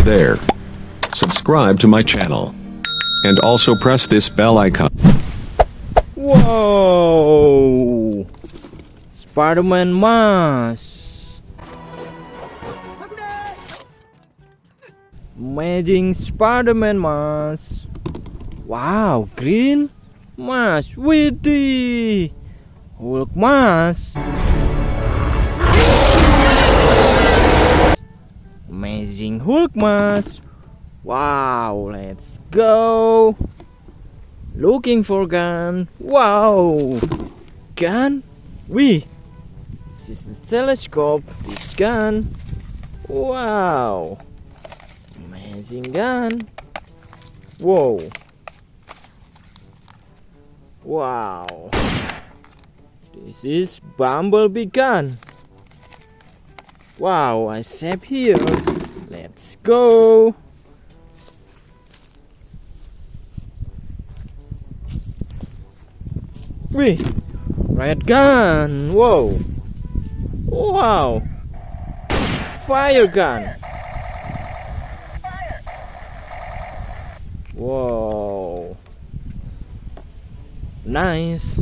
there. Subscribe to my channel. And also press this bell icon. Wow, Spiderman mask. Amazing Spiderman mask. Wow, green mask with the Hulk mask. Amazing Hulk mask. Wow, let's go. Looking for gun. Wow, gun. This is the telescope. This gun. Wow, amazing gun. Whoa. Wow, this is bumblebee gun. Wow, I save here. Let's go. Red gun. Whoa. Wow. Fire gun. Whoa. Nice.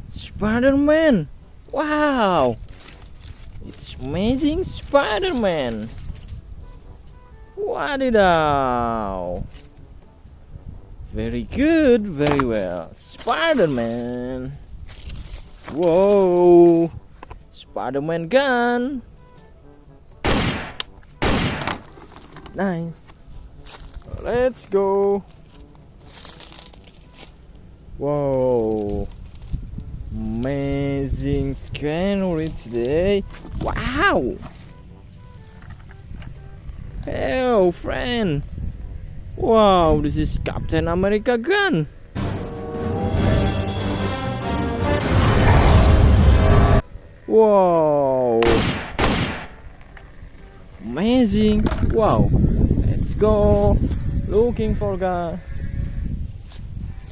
Spider-Man. Wow. It's amazing Spider-Man. Wadidaw. Very good, very well. Spider-Man. Whoa. Spider-Man gun. Nice. Let's go. Whoa. Amazing scenery today. Wow. Hello, friend. Wow, this is Captain America gun. Wow. Amazing. Wow. Let's go. Looking for gun.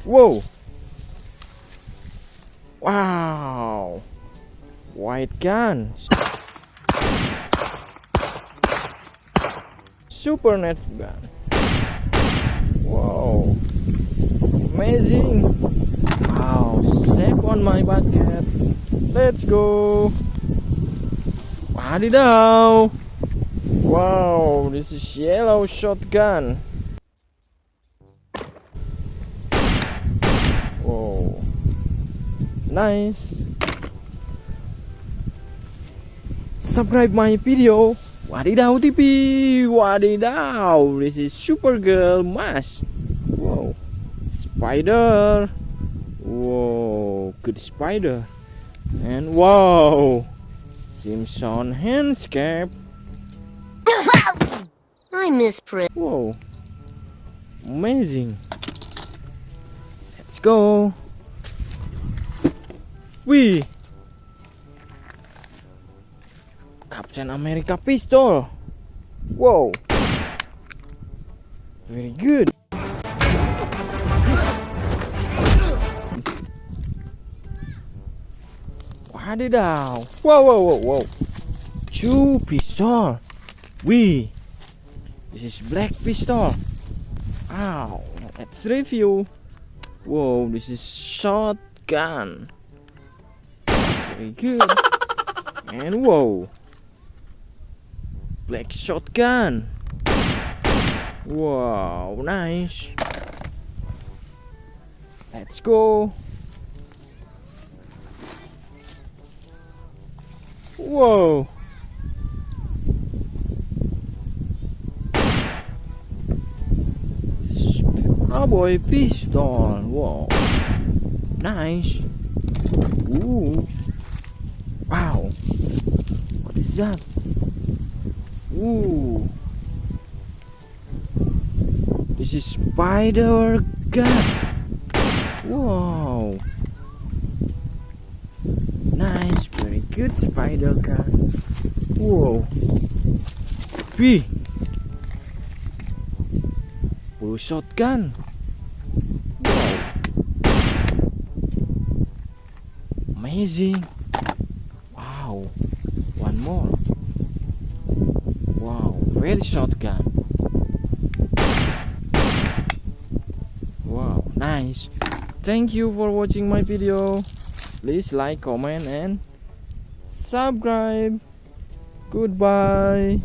Whoa. Wow. White gun. Super net gun. Whoa. Amazing. Wow. Safe on my basket. Let's go. Wadidaw. Wow. This is yellow shotgun. Whoa. Nice. Subscribe my video. Wadidaw TV. Wadidaw. This is Supergirl mask. Whoa. Spider. Whoa. Good spider. And whoa. Simpson handscape. I misprint. Whoa. Amazing. Let's go. Captain America pistol. Whoa. Very good. Wadidaw. Whoa. Two pistol. This is black pistol. Wow. Let's review. Whoa, this is shotgun. Very good. And whoa. Black shotgun. Wow, nice. Let's go. Whoa. Cowboy pistol. Whoa. Nice. Ooh. Wow. What is that? Ooh. This is spider gun. Wow. Nice. Very good spider gun. Whoa. Blue shotgun. Wow. Amazing. Wow. One more. Wow. Very shotgun. Wow. Nice. Thank you for watching my video. Please like, comment and subscribe. Goodbye.